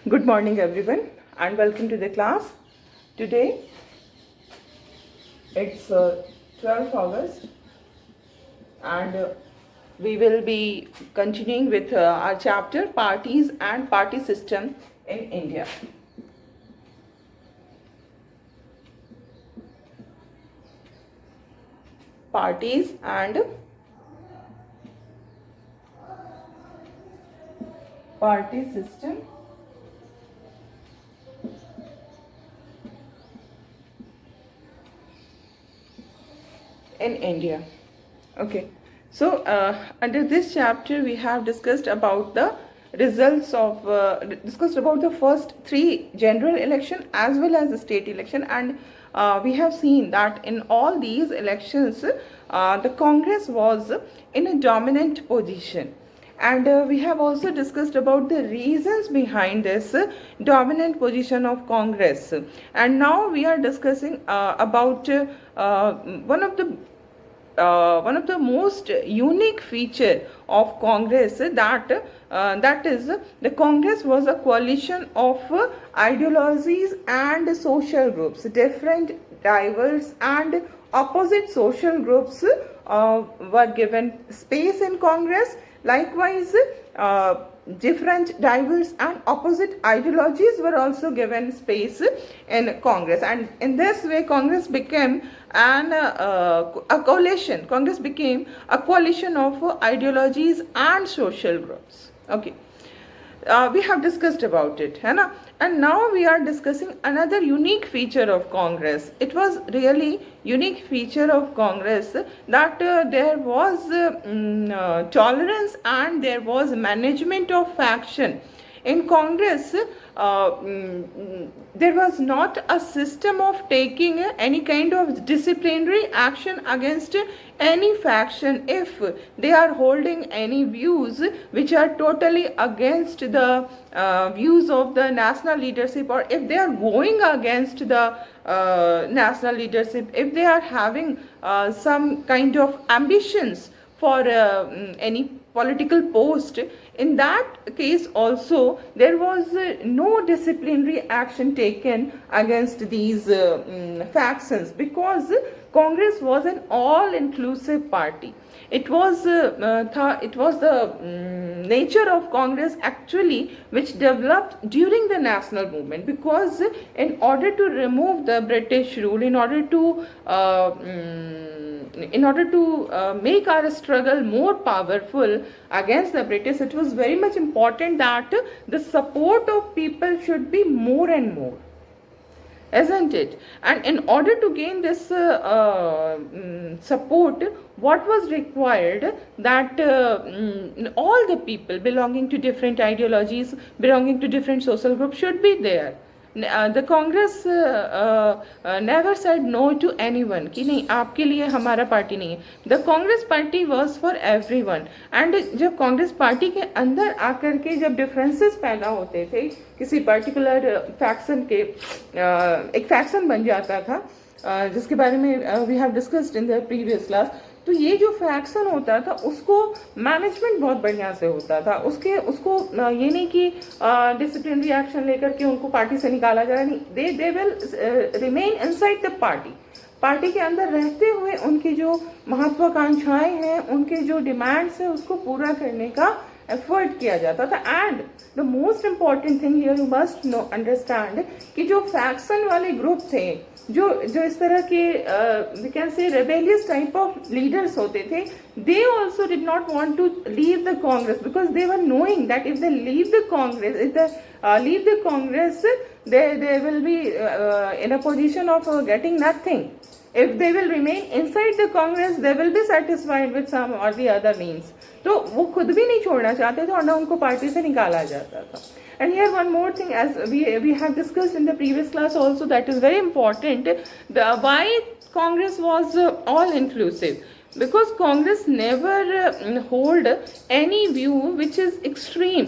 Good morning everyone and welcome to the class. Today it's 12th August and we will be continuing with our chapter Parties and Party System in India. Parties and Party System in India. Okay, so under this chapter we have discussed about the results of discussed about the first three general election as well as the state election, and we have seen that in all these elections the Congress was in a dominant position, and we have also discussed about the reasons behind this dominant position of Congress. And now we are discussing about one of the most unique feature of Congress, that is the Congress was a coalition of ideologies and social groups, different, diverse and opposite social groups were given space in Congress. Likewise, different, diverse and opposite ideologies were also given space in Congress, and in this way Congress became a coalition. Congress became a coalition of ideologies and social groups. Okay, we have discussed about it, है ना? And now we are discussing another unique feature of Congress. It was really unique feature of Congress that there was tolerance and there was management of faction. In Congress, there was not a system of taking any kind of disciplinary action against any faction if they are holding any views which are totally against the views of the national leadership, or if they are going against the national leadership, if they are having some kind of ambitions for any political post. In that case also there was no disciplinary action taken against these factions, because Congress was an all-inclusive party. It was the nature of Congress actually which developed during the national movement, because in order to remove the British rule, in order to make our struggle more powerful against the British, it was very much important that the support of people should be more and more, isn't it? And in order to gain this support, what was required, that all the people belonging to different ideologies, belonging to different social groups should be there. The Congress never said no to anyone कि नहीं आपके लिए हमारा party नहीं है. The Congress party was for everyone. And जब Congress party के अंदर आकर के जब डिफरेंसेस पैदा होते थे, किसी पर्टिकुलर फैक्शन के एक फैक्शन बन जाता था जिसके बारे में we have discussed in the previous class, तो ये जो फैक्शन होता था उसको मैनेजमेंट बहुत बढ़िया से होता था. उसको ये नहीं कि डिसिप्लिनरी एक्शन लेकर के उनको पार्टी से निकाला जा रहा, नहीं, they will remain inside the party. Party के अंदर रहते हुए उनकी जो महत्वाकांक्षाएं हैं, उनके जो डिमांड्स हैं, उसको पूरा करने का एफर्ट किया जाता था. And the most important thing here you must know understand कि जो फैक्शन वाले ग्रुप थे, जो इस तरह के we can say rebellious type of leaders होते थे, they also did not want to leave the Congress, because they were knowing that if they leave the Congress, if they leave the Congress, they will be in a position of getting nothing. If they will remain inside the Congress, they will be satisfied with some or the other means. तो वो खुद भी नहीं छोड़ना चाहते थे और ना उनको पार्टी से निकाला जाता था. And here one more thing, as we have discussed in the previous class also, that is very important, why Congress was all inclusive. Because Congress never hold any view which is extreme.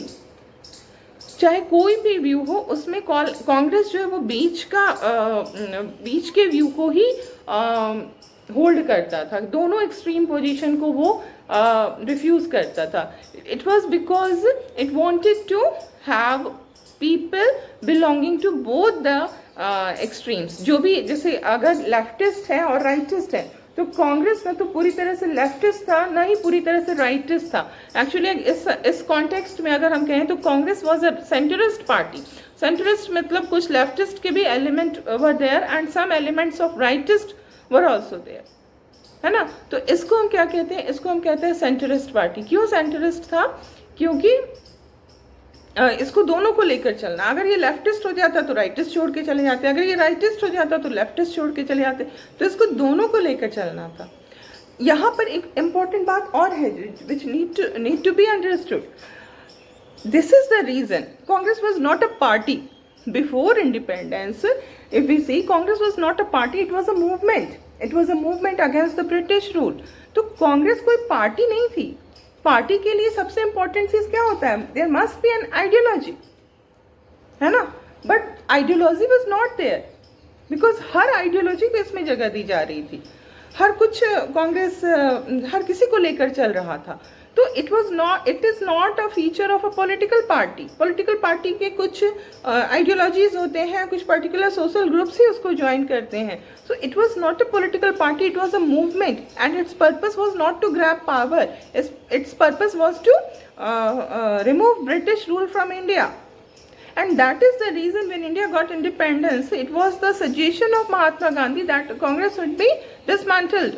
चाहे कोई भी view हो, उसमें कांग्रेस जो है वो बीच के view को ही होल्ड करता था. दोनों एक्सट्रीम पोजीशन को वो रिफ्यूज करता था. It was because it wanted to have people belonging to both the extremes. जो भी, जैसे अगर लेफ्टिस्ट है और राइटिस्ट है, तो कांग्रेस ना तो पूरी तरह से लेफ्टिस्ट था, ना ही पूरी तरह से राइटिस्ट था. एक्चुअली इस कॉन्टेक्स्ट में अगर हम कहें तो Congress was a centrist party. Centrist मतलब कुछ लेफ्टिस्ट के भी element were there and some elements of rightist were also there, है ना. तो इसको हम क्या कहते हैं, इसको हम कहते हैं सेंटरिस्ट पार्टी. क्यों सेंटरिस्ट था? क्योंकि इसको दोनों को लेकर चलना. अगर ये लेफ्टिस्ट हो जाता तो राइटिस्ट छोड़ के चले जाते, अगर ये राइटिस्ट हो जाता तो लेफ्टिस्ट छोड़ के चले जाते. तो इसको दोनों को लेकर चलना था. यहाँ पर एक इम्पॉर्टेंट बात और है which need to be understood. This is the reason Congress was not a party before independence. If we see, Congress was not a party, it was a movement. It was a movement against the British rule. तो कांग्रेस कोई party नहीं थी. Party के लिए सबसे important चीज क्या होता है? There must be an ideology, है ना. But ideology was not there because हर आइडियोलॉजी को इसमें जगह दी जा रही थी. हर कुछ कांग्रेस हर किसी को लेकर चल रहा था. तो it is not a feature of a political party. Political party के कुछ आइडियोलॉजीज होते हैं, कुछ पर्टिकुलर सोशल ग्रुप्स ही उसको ज्वाइन करते हैं. So it was not a political party, it was a movement and its purpose was not to grab power. Its purpose was to remove British rule from India. And that is the reason when India got independence, it was the suggestion of Mahatma Gandhi that Congress would be dismantled.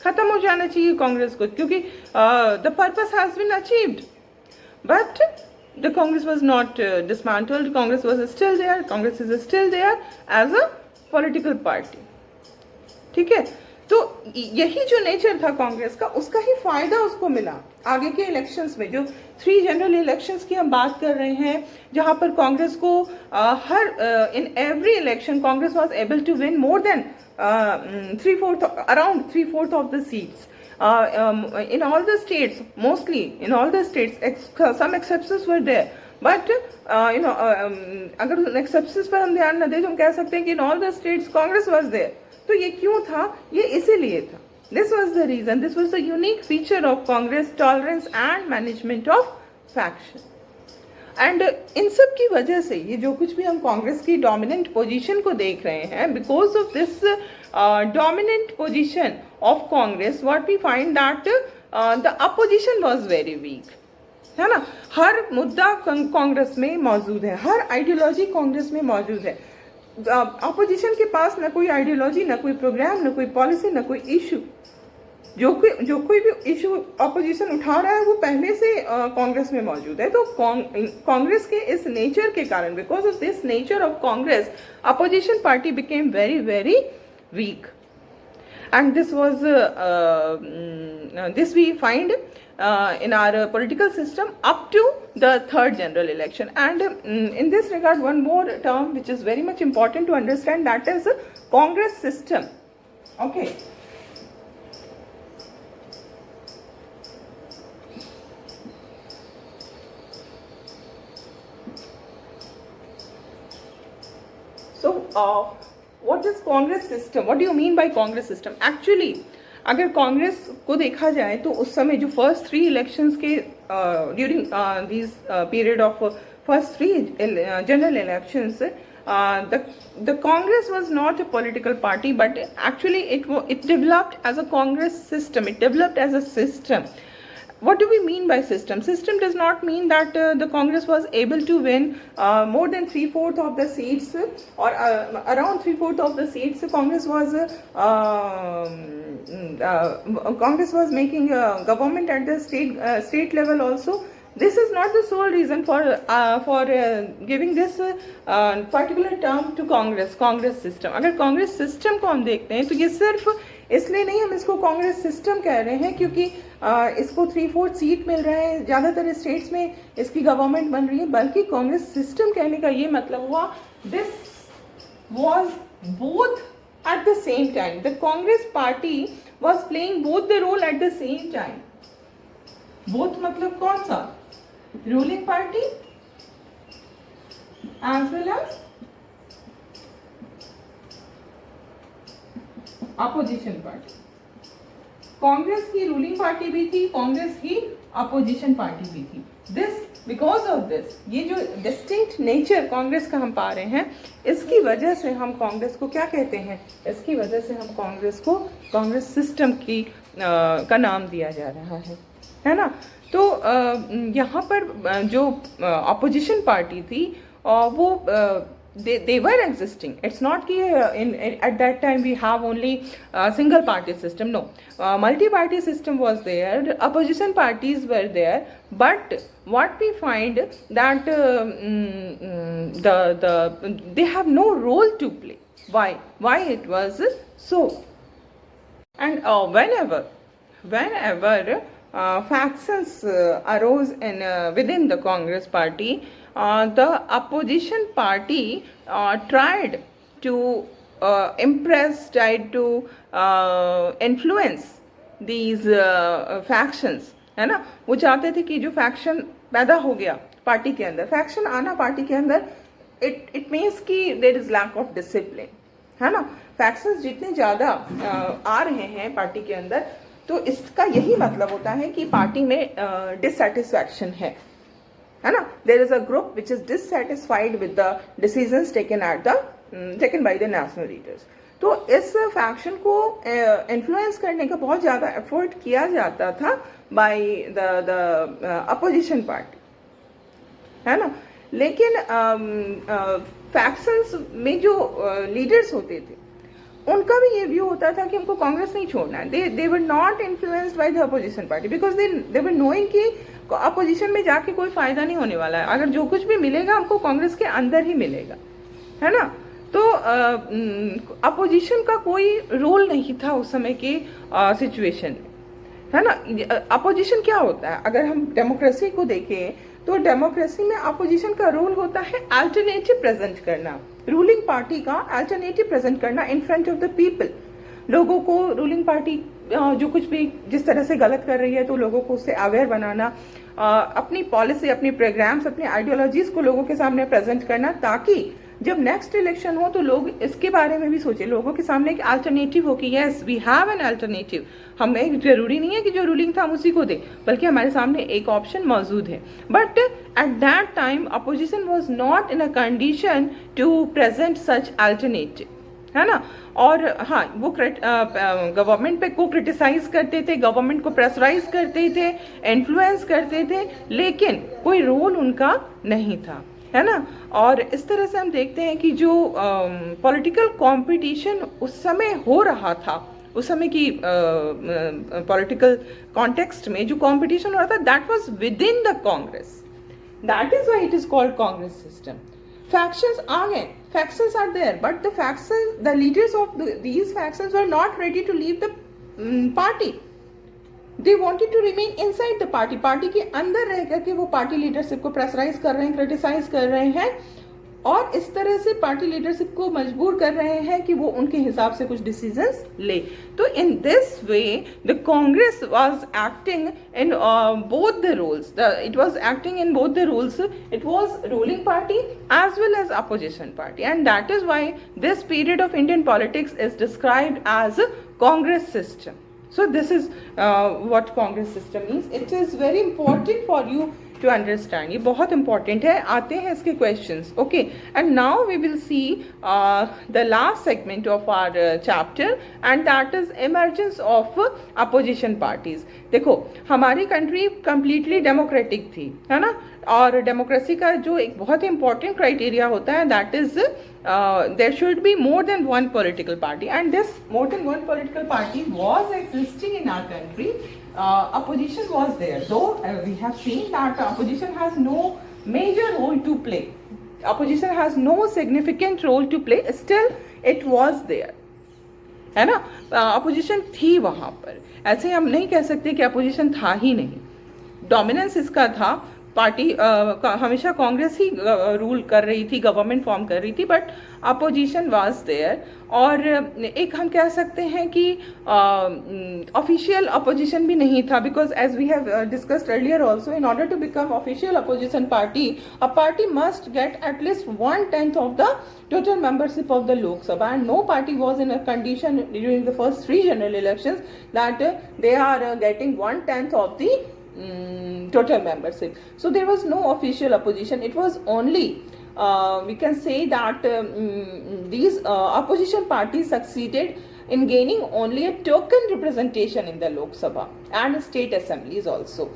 खत्म हो जाना चाहिए कांग्रेस को, क्योंकि the purpose has been achieved. But the Congress was not dismantled. Congress was still there. Congress is still there as a political party. ठीक है. तो यही जो नेचर था कांग्रेस का, उसका ही फायदा उसको मिला आगे के इलेक्शंस में. जो 3 जनरल इलेक्शंस की हम बात कर रहे हैं, जहां पर कांग्रेस को हर in every election Congress was able to win more than around 3/4 of the seats in all the states, mostly in all the states. Some exceptions were there, but अगर exceptions पर हम ध्यान न दें तो हम कह सकते हैं कि in all the states Congress was there. तो ये क्यों था? ये इसीलिए था. This was the reason. This was the unique feature of Congress: tolerance and management of faction. And इन सब की वजह से ये जो कुछ भी हम कांग्रेस की डोमिनेंट पोजीशन को देख रहे हैं, because of this dominant position of Congress, what we find that the opposition was very weak, है ना. हर मुद्दा कांग्रेस में मौजूद है, हर आइडियोलॉजी कांग्रेस में मौजूद है. अपोजिशन के पास न कोई आइडियोलॉजी, न कोई प्रोग्राम, न कोई पॉलिसी, न कोई इशू. जो कोई भी इशू अपोजिशन उठा रहा है वो पहले से कांग्रेस में मौजूद है. तो कांग्रेस के इस नेचर के कारण, because of this nature of Congress, opposition party became very very weak. And this was this we find in our political system up to the 3rd general election. And in this regard, one more term which is very much important to understand, that is Congress system. Okay. So what is Congress system? What do you mean by Congress system? Actually, अगर कांग्रेस को देखा जाए तो उस समय जो first 3 elections के during this period of first 3 general elections, the Congress was not a political party, but actually it developed as a Congress system. It developed as a system. What do we mean by system? System does not mean that the Congress was able to win more than 3/4 of the seats, or around 3/4 of the seats. Congress was making government at the state level also. This is not the sole reason for giving this particular term to Congress system. अगर Congress system को हम देखते हैं तो ये सिर्फ इसलिए नहीं हम इसको कांग्रेस सिस्टम कह रहे हैं क्योंकि इसको 3/4 सीट मिल रहा है, ज़्यादातर स्टेट्स में इसकी गवर्नमेंट बन रही है, बल्कि कांग्रेस सिस्टम कहने का ये मतलब हुआ this was both at the same time. The Congress party was playing both the role at the same time. Both मतलब कौन सा? Ruling party as well as opposition party. Congress की रूलिंग पार्टी भी थी, कांग्रेस की अपोजिशन पार्टी भी थी. दिस बिकॉज ऑफ दिस, ये जो डिस्टिंक्ट नेचर कांग्रेस का हम पा रहे हैं, इसकी वजह से हम कांग्रेस को क्या कहते हैं, इसकी वजह से हम कांग्रेस को कांग्रेस सिस्टम की का नाम दिया जा रहा है ना। तो यहाँ पर जो अपोजिशन पार्टी थी वो they were existing. It's not कि at that time we have only single party system. No, multi-party system was there. Opposition parties were there. But what we find that they have no role to play. Why it was so? And whenever factions arose in within the Congress party, the opposition party tried to impress, tried to influence these factions, है ना। वो चाहते थे कि जो faction पैदा हो गया पार्टी के अंदर, फैक्शन आना पार्टी के अंदर, इट मीन्स कि there is lack of discipline, है ना। फैक्शंस जितने ज़्यादा आ रहे हैं पार्टी के अंदर, तो इसका यही मतलब होता है कि पार्टी में डिससेटिस्फैक्शन है ना। There is a group which is dissatisfied with the decisions taken by the national leaders. तो इस फैक्शन को इन्फ्लुएंस करने का बहुत ज़्यादा एफर्ट किया जाता था बाय द अपोजिशन पार्टी, है ना। लेकिन फैक्शंस में जो लीडर्स होते थे, उनका भी ये व्यू होता था कि हमको कांग्रेस नहीं छोड़ना है। They were not influenced by the opposition party because they were knowing कि अपोजिशन में जाके कोई फायदा नहीं होने वाला है। अगर जो कुछ भी मिलेगा हमको कांग्रेस के अंदर ही मिलेगा, है ना। तो अपोजिशन का कोई रोल नहीं था उस समय के सिचुएशन में, है ना। अपोजिशन क्या होता है, अगर हम डेमोक्रेसी को देखें तो डेमोक्रेसी में अपोजिशन का रोल होता है अल्टरनेटिव प्रेजेंट करना, रूलिंग पार्टी का अल्टरनेटिव प्रेजेंट करना in front of the people. लोगों को रूलिंग पार्टी जो कुछ भी जिस तरह से गलत कर रही है तो लोगों को उससे अवेयर बनाना, अपनी पॉलिसी, अपनी प्रोग्राम्स, अपनी आइडियोलॉजीज को लोगों के सामने प्रेजेंट करना, ताकि जब नेक्स्ट इलेक्शन हो तो लोग इसके बारे में भी सोचे, लोगों के सामने एक अल्टरनेटिव हो कि yes we have an alternative. हमें जरूरी नहीं है कि जो रूलिंग था हम उसी को दें, बल्कि हमारे सामने एक ऑप्शन मौजूद है। But at that time opposition was not in a condition to present such alternative, है ना। और हाँ, वो गवर्नमेंट पे को क्रिटिसाइज करते थे, गवर्नमेंट को प्रेशराइज करते थे, इन्फ्लुएंस करते थे, लेकिन कोई रोल उनका नहीं था, है ना। और इस तरह से हम देखते हैं कि जो पॉलिटिकल कंपटीशन उस समय हो रहा था, उस समय की पॉलिटिकल कॉन्टेक्स्ट में जो कंपटीशन हो रहा था, that was with in the Congress. That is why it is called Congress system. Factions are there, factions are there, but the leaders of these factions were not ready to leave the party. They wanted to remain inside the party. Party के अंदर रह करके वो party leadership को pressurise कर रहे हैं, criticise कर रहे हैं, और इस तरह से पार्टी लीडरशिप को मजबूर कर रहे हैं कि वो उनके हिसाब से कुछ डिसीजंस ले। तो in this way the Congress was acting in both the roles, it was acting in both the roles, it was ruling party as well as opposition party, and that is why this period of Indian politics is described as Congress system. So this is what Congress system means. It is very important for you to understand. ये बहुत important है. आते हैं इसके questions. Okay. And now we will see the last segment of our chapter, and that is emergence of opposition parties. देखो, हमारी country completely democratic थी, है ना. और डेमोक्रेसी का जो एक बहुत ही इंपॉर्टेंट क्राइटेरिया होता है, that is there should be more than one political party, and this more than one political party was existing in our country. Opposition was there, though we have seen that opposition has no major role to play. Opposition has no significant role to play. Still, it was there, है ना. Opposition थी वहाँ पर, ऐसे हम नहीं कह सकते कि अपोजिशन था ही नहीं. डोमिनेंस इसका था, पार्टी हमेशा कांग्रेस ही रूल कर रही थी, गवर्नमेंट फॉर्म कर रही थी, बट अपोजिशन वाज देयर. और एक हम कह सकते हैं कि ऑफिशियल अपोजिशन भी नहीं था, because as we have discussed earlier also, in order to become official opposition party, a party must get at least 1/10 of the total membership of the Lok Sabha, and no party was in a condition during the first 3 general elections that they are getting 1/10 of the total membership. So there was no official opposition. It was only we can say that these opposition parties succeeded in gaining only a token representation in the Lok Sabha and state assemblies also.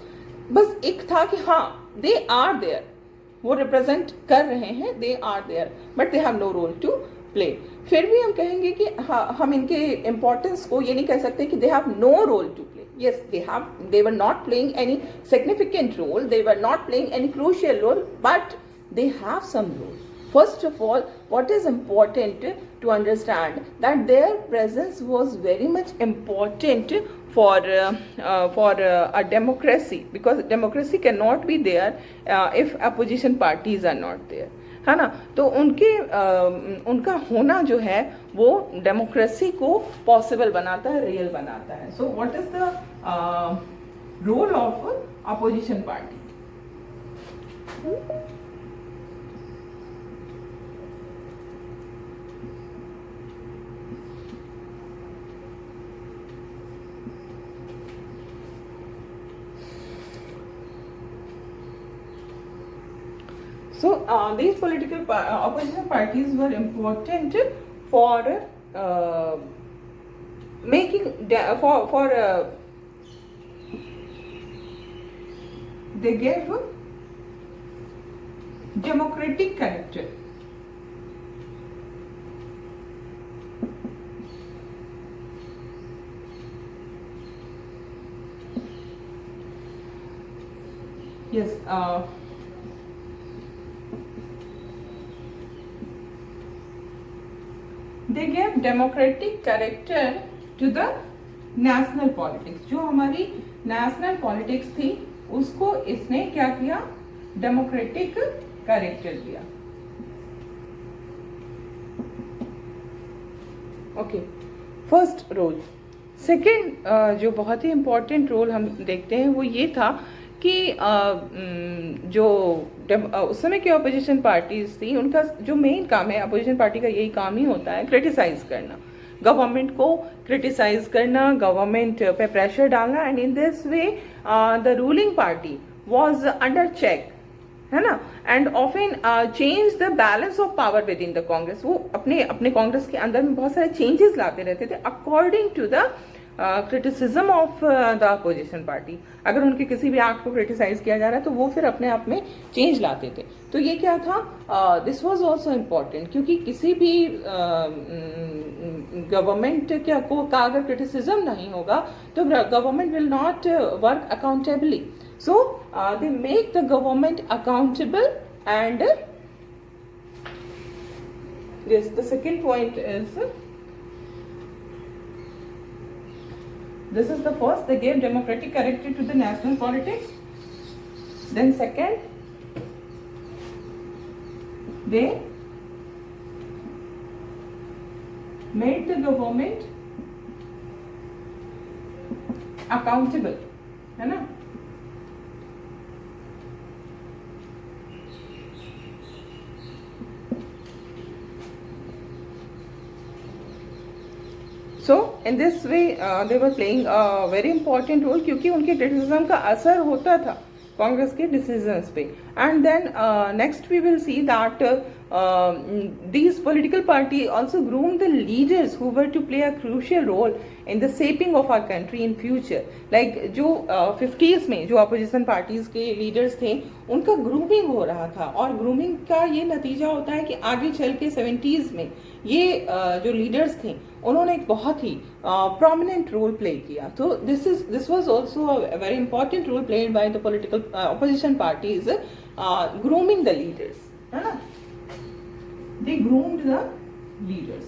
बस एक था कि हाँ they are there, वो represent कर रहे हैं, they are there, but they have no role to play. फिर भी हम कहेंगे कि हम इनके इम्पोर्टेंस को ये नहीं कह सकते कि they have no role to play. yes they were not playing any significant role, they were not playing any crucial role, but they have some role. First of all, what is important to understand that their presence was very much important for a democracy, because democracy cannot be there if opposition parties are not there, है ना. तो उनका होना जो है वो democracy को possible बनाता है, रियल बनाता है. So what is the role of opposition party? So these political opposition parties were important for making they gave democratic character. Yes. They gave democratic character to the national politics. जो हमारी national politics थी उसको इसने क्या किया? Democratic character दिया. Okay, first role. Second जो बहुत ही इम्पोर्टेंट रोल हम देखते हैं वो ये था कि जो उस समय की अपोजिशन पार्टीज थी उनका जो मेन काम है, अपोजिशन पार्टी का यही काम ही होता है क्रिटिसाइज करना, गवर्नमेंट को क्रिटिसाइज करना, गवर्नमेंट पे प्रेशर डालना. And in this way the ruling party was under check, है ना. And often change the balance of power within the Congress. वो अपने कांग्रेस के अंदर में बहुत सारे चेंजेस लाते रहते थे according to the criticism of the opposition party. अगर उनके किसी भी एक्ट को क्रिटिसाइज किया जा रहा है तो वो फिर अपने आप में चेंज लाते थे. तो ये क्या था? दिस वाज आल्सो इम्पोर्टेंट, क्योंकि किसी भी गवर्नमेंट का अगर क्रिटिसिज्म नहीं होगा तो government will not work accountably. So they make the government accountable. And yes, the second point is, this is the first, they gave democratic character to the national politics. Then second, they made the government accountable, है ना. So in this way they were playing a very important role, क्योंकि उनके criticism का असर होता था कांग्रेस के decisions पे. And then next we will see that these political party also groomed the leaders who were to play a crucial role in the shaping of our country in future. Like जो 50s में जो opposition parties के leaders थे उनका grooming हो रहा था, और grooming का ये नतीजा होता है कि आगे चल के 70s में ये जो leaders थे उन्होंने एक बहुत ही prominent role play किया. तो this was also a very important role played by the political opposition parties, grooming the leaders, है ना. They groomed the leaders.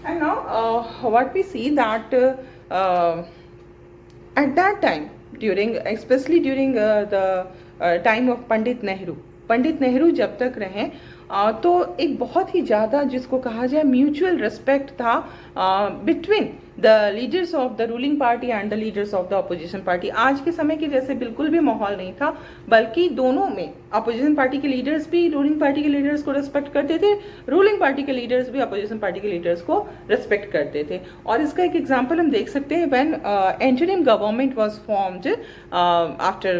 And now what we see that at that time, especially during the time of Pandit Nehru जब तक रहे तो एक बहुत ही ज़्यादा जिसको कहा जाए म्यूचुअल रिस्पेक्ट था between the leaders of the ruling party and the leaders of the opposition party. आज के समय के जैसे बिल्कुल भी माहौल नहीं था, बल्कि दोनों में opposition party के leaders भी ruling party के leaders को respect करते थे, ruling party के leaders भी opposition party के leaders को respect करते थे. और इसका एक example हम देख सकते हैं when interim government was formed after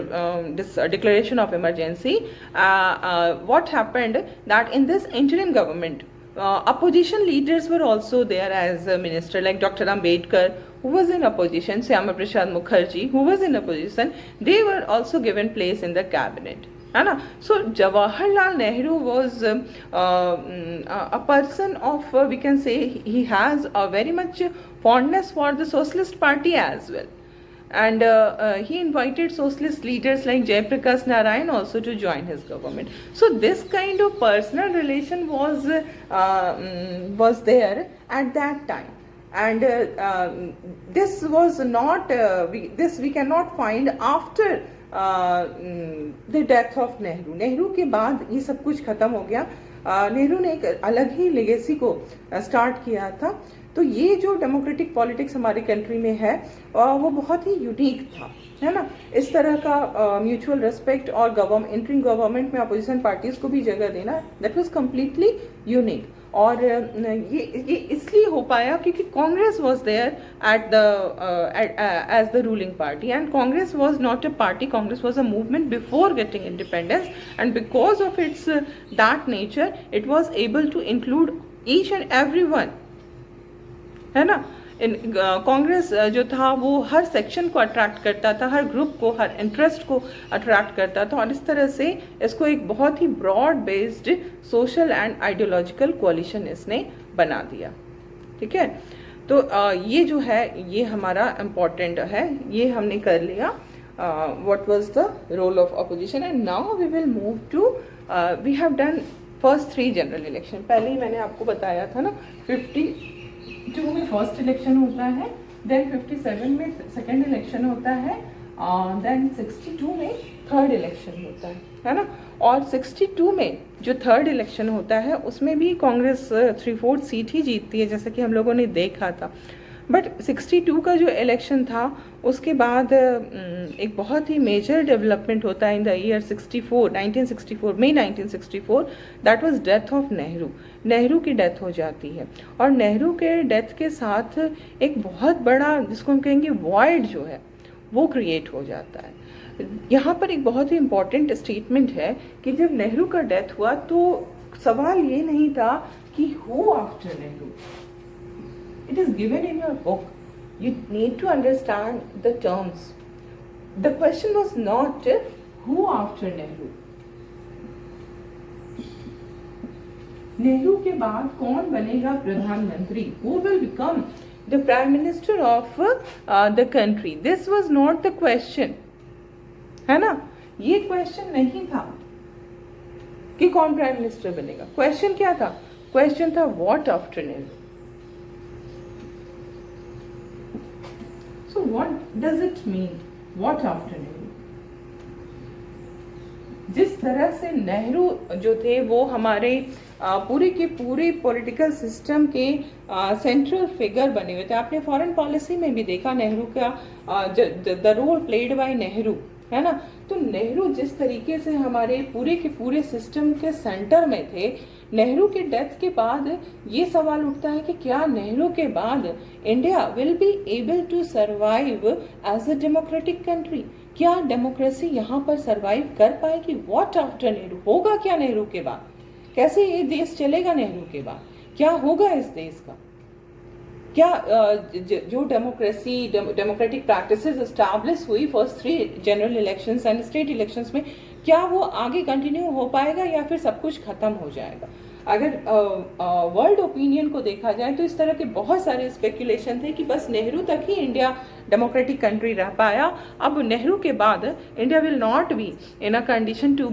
this declaration of emergency. What happened that in this interim government, opposition leaders were also there as a minister, like Dr. Ambedkar, who was in opposition, Syama Prasad Mukherjee, who was in opposition. They were also given place in the cabinet. So Jawaharlal Nehru was a person of, we can say, he has a very much fondness for the Socialist Party as well. And he invited socialist leaders like Jayaprakash Narayan also to join his government. So this kind of personal relation was there at that time. And this was not, we cannot find after the death of Nehru. Nehru के बाद ये सब कुछ खत्म हो गया. नेहरू ने एक अलग ही लेगेसी को स्टार्ट किया था. तो ये जो डेमोक्रेटिक पॉलिटिक्स हमारी कंट्री में है वो बहुत ही यूनिक था, है ना. इस तरह का म्यूचुअल रिस्पेक्ट और इंटरिम गवर्नमेंट में अपोजिशन पार्टीज को भी जगह देना, दैट वाज कम्प्लीटली यूनिक. और ये इसलिए हो पाया क्योंकि Congress was there at the as the ruling party, and Congress was not a party, Congress was a movement before getting independence, and because of its that nature it was able to include each and everyone, है ना. कांग्रेस जो था वो हर section को attract करता था, हर group को, हर interest को अट्रैक्ट करता था, और इस तरह से इसको एक बहुत ही broad based social and ideological कोalition इसने बना दिया. ठीक है, तो ये जो है ये हमारा इम्पोर्टेंट है, ये हमने कर लिया. What was the role of opposition. And now we will move to, we have done first 3 general election. पहले ही मैंने आपको बताया था ना, 52 में फर्स्ट इलेक्शन होता है, देन 57 में सेकंड इलेक्शन होता है, देन 62 में थर्ड इलेक्शन होता है ना. और 62 में जो थर्ड इलेक्शन होता है उसमें भी कांग्रेस 3/4 सीट ही जीतती है, जैसा कि हम लोगों ने देखा था. बट 62 का जो इलेक्शन था उसके बाद एक बहुत ही मेजर डेवलपमेंट होता है इन द ईयर 1964 मई 1964. That was death of Nehru. Nehru की डेथ हो जाती है, और नेहरू के डेथ के साथ एक बहुत बड़ा, जिसको हम कहेंगे वॉइड जो है, वो क्रिएट हो जाता है. यहाँ पर एक बहुत ही इम्पॉर्टेंट स्टेटमेंट है कि जब नेहरू का डेथ हुआ तो सवाल ये नहीं था कि who after Nehru. It is given in your book. You need to understand the terms. The question was not who after Nehru. Nehru के बाद कौन बनेगा प्रधानमंत्री? Who will become the prime minister of the country? This was not the question. है ना? ये question नहीं था कि कौन प्राइम मिनिस्टर बनेगा. क्वेश्चन क्या था? क्वेश्चन था what after Nehru. So what does it mean? What after Nehru? जिस तरह से नेहरू जो थे वो हमारे पूरे के पूरे पॉलिटिकल सिस्टम के सेंट्रल फिगर बने हुए थे. आपने फॉरेन पॉलिसी में भी देखा नेहरू का the role played by Nehru, है ना. तो नेहरू जिस तरीके से हमारे पूरे के पूरे सिस्टम के सेंटर में थे, नेहरू के डेथ के बाद ये सवाल उठता है कि क्या नेहरू के बाद India will be able to survive as a democratic country. क्या डेमोक्रेसी यहाँ पर सर्वाइव कर पाएगी? What after Nehru? होगा क्या नेहरू के बाद? कैसे ये देश चलेगा नेहरू के बाद? क्या होगा इस देश का? क्या जो डेमोक्रेटिक प्रैक्टिसेस एस्टैब्लिश हुई first 3 general elections and state elections में, क्या वो आगे कंटिन्यू हो पाएगा या फिर सब कुछ खत्म हो जाएगा? अगर वर्ल्ड ओपिनियन को देखा जाए तो इस तरह के बहुत सारे स्पेकुलेशन थे कि बस नेहरू तक ही इंडिया डेमोक्रेटिक कंट्री रह पाया. अब नेहरू के बाद India will not be in a condition to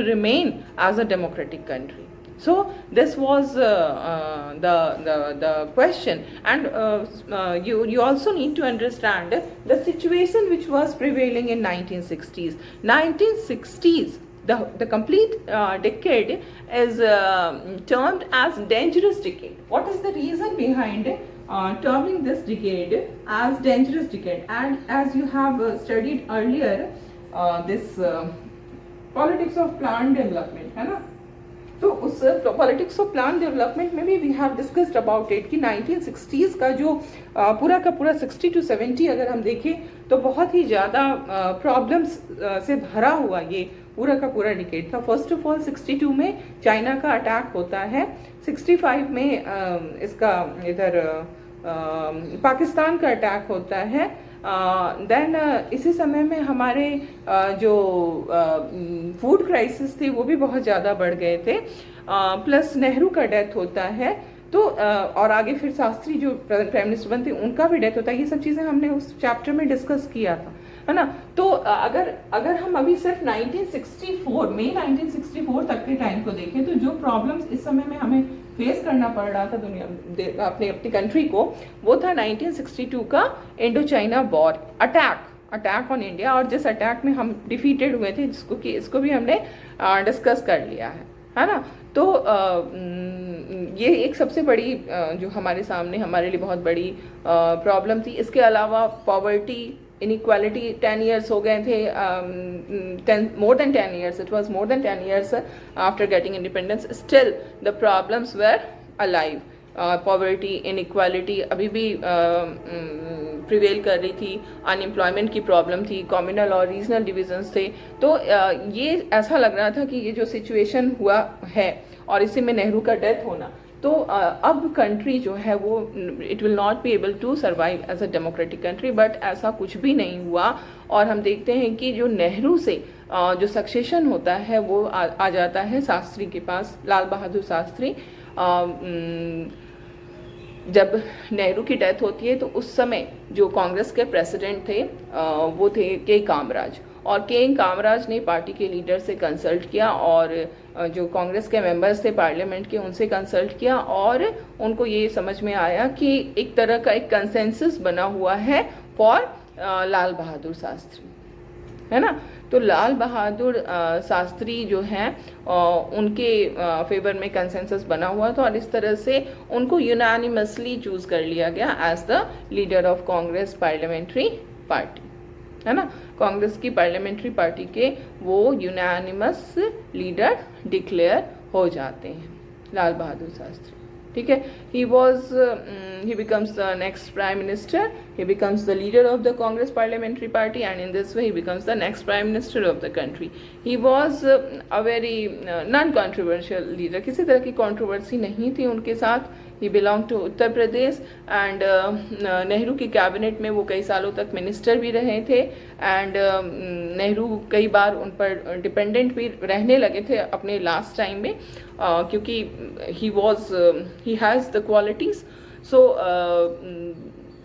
remain as a democratic country. So this was the question, and you also need to understand the situation which was prevailing in 1960s. 1960s, the complete decade is termed as dangerous decade. What is the reason behind terming this decade as dangerous decade. And as you have studied earlier, this politics of planned development, है ना, तो उस politics of plan development में भी we have discussed about it कि 1960s का जो पूरा का पूरा 60 to 70 अगर हम देखें तो बहुत ही ज़्यादा प्रॉब्लम्स से भरा हुआ ये पूरा का पूरा डिकेड था. फर्स्ट ऑफ ऑल 62 में चाइना का अटैक होता है, 65 में इसका इधर पाकिस्तान का अटैक होता है. देन इसी समय में हमारे जो फूड क्राइसिस थे वो भी बहुत ज़्यादा बढ़ गए थे. प्लस नेहरू का डेथ होता है, तो और आगे फिर शास्त्री जो प्राइम मिनिस्टर बनते उनका भी डेथ होता है. ये सब चीज़ें हमने उस चैप्टर में डिस्कस किया था, है ना. तो अगर हम अभी सिर्फ 1964 में 1964 तक के टाइम को देखें तो जो प्रॉब्लम्स इस समय में हमें फेस करना पड़ रहा था दुनिया अपनी कंट्री को, वो था 1962 का Indo China war attack on India. और जिस अटैक में हम डिफीटेड हुए थे, जिसको कि इसको भी हमने डिस्कस कर लिया है ना. तो ये एक सबसे बड़ी जो हमारे सामने हमारे लिए बहुत बड़ी प्रॉब्लम थी. इसके अलावा पॉवर्टी इनइक्वालिटी 10 years हो गए थे, more than 10 years, it was more than 10 years after getting independence, still the problems were alive. Poverty inequality अभी भी प्रिवेल कर रही थी, अनएम्प्लॉयमेंट की प्रॉब्लम थी, कम्युनल और रीजनल डिविजन्स थे. तो ये ऐसा लग रहा था कि ये जो सिचुएशन हुआ है और इसी में नेहरू का डेथ होना, तो अब कंट्री जो है वो it will not be able to survive as a democratic country. But ऐसा कुछ भी नहीं हुआ. और हम देखते हैं कि जो नेहरू से जो सक्सेशन होता है वो आ जाता है शास्त्री के पास, लाल बहादुर शास्त्री. जब नेहरू की डेथ होती है तो उस समय जो कांग्रेस के प्रेसिडेंट थे वो थे के कामराज. और के कामराज ने पार्टी के लीडर से कंसल्ट किया और जो कांग्रेस के मेंबर्स थे पार्लियामेंट के उनसे कंसल्ट किया, और उनको ये समझ में आया कि एक तरह का एक कंसेंसस बना हुआ है फॉर लाल बहादुर शास्त्री, है ना. तो लाल बहादुर शास्त्री जो हैं उनके फेवर में कंसेंसस बना हुआ था और इस तरह से उनको यूनानिमसली चूज कर लिया गया as the leader of Congress parliamentary party, है ना. कांग्रेस की पार्लियामेंट्री पार्टी के वो यूनानिमस लीडर डिक्लेयर हो जाते हैं, लाल बहादुर शास्त्री. ठीक है. he becomes the next prime minister, he becomes the leader of the Congress parliamentary party, and in this way he becomes the next prime minister of the country. He was a very non-controversial leader, किसी तरह की controversy नहीं थी उनके साथ. he belonged to Uttar Pradesh and Nehru की cabinet में वो कई सालों तक मिनिस्टर भी रहे थे. एंड नेहरू कई बार उन पर डिपेंडेंट भी रहने लगे थे अपने लास्ट टाइम में, क्योंकि he has the qualities. So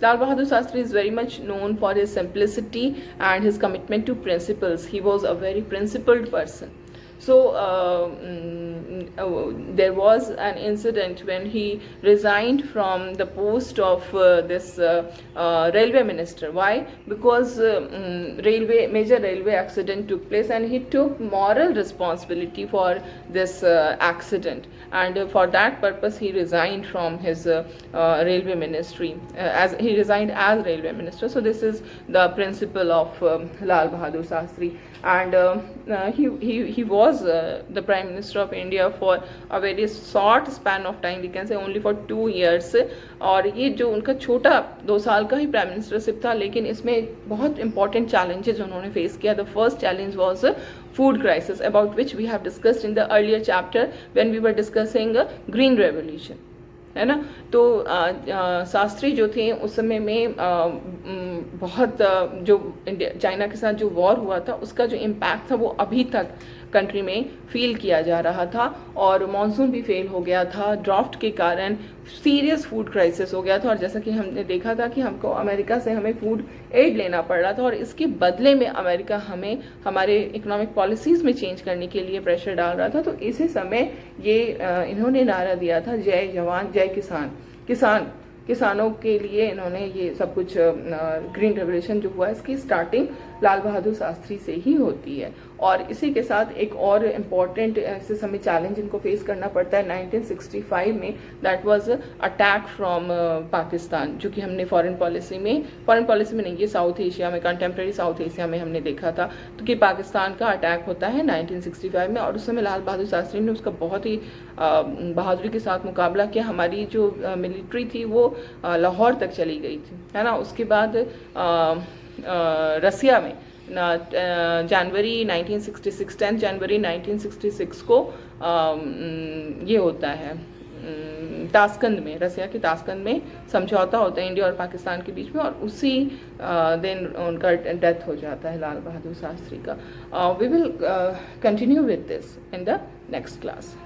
Lal Bahadur Shastri is very much known for his simplicity and his commitment to principles. He was a very principled person. So there was an incident when he resigned from the post of this railway minister. Why? Because major railway accident took place and he took moral responsibility for this accident, and for that purpose he resigned from his railway ministry, as he resigned as railway minister. So this is the principle of Lal Bahadur Shastri. And he was the Prime Minister of India for a very short span of time, we can say only for 2 years. और ये जो उनका छोटा 2 साल का ही prime ministership था, लेकिन इसमें बहुत इंपॉर्टेंट चैलेंजेस उन्होंने फेस किया. The first challenge was food crisis, about which we have discussed in the earlier chapter when we were discussing green revolution, है ना. तो शास्त्री जो थे उस समय में बहुत जो चाइना के साथ जो वॉर हुआ था उसका जो इम्पैक्ट था वो अभी तक कंट्री में फील किया जा रहा था. और मॉनसून भी फेल हो गया था, ड्राफ्ट के कारण सीरियस फूड क्राइसिस हो गया था. और जैसा कि हमने देखा था कि हमको अमेरिका से हमें फूड एड लेना पड़ रहा था और इसके बदले में अमेरिका हमें हमारे इकोनॉमिक पॉलिसीज़ में चेंज करने के लिए प्रेशर डाल रहा था. तो इसी समय ये इन्होंने नारा दिया था, जय जवान जय किसान. किसान किसानों के लिए इन्होंने ये सब कुछ, ग्रीन रेवोल्यूशन जो हुआ इसकी स्टार्टिंग लाल बहादुर शास्त्री से ही होती है। और इसी के साथ एक और इम्पॉर्टेंट ऐसे समय चैलेंज इनको फेस करना पड़ता है 1965 में, that was attack from Pakistan, जो कि हमने फॉरेन पॉलिसी में नहीं, ये साउथ एशिया में, कंटेम्प्रेरी साउथ एशिया में हमने देखा था, तो कि पाकिस्तान का अटैक होता है 1965 में। और उस समय लाल बहादुर शास्त्री ने उसका बहुत ही बहादुरी के साथ मुकाबला किया। हमारी जो मिलिट्री थी वो लाहौर तक चली गई थी, है ना। उसके बाद रसिया में जनवरी 1966, 10 जनवरी 1966 को ये होता है ताशकंद में, रसिया के ताशकंद में समझौता होता है इंडिया और पाकिस्तान के बीच में, और उसी दिन उनका डेथ हो जाता है लाल बहादुर शास्त्री का। We will continue with this in the next class.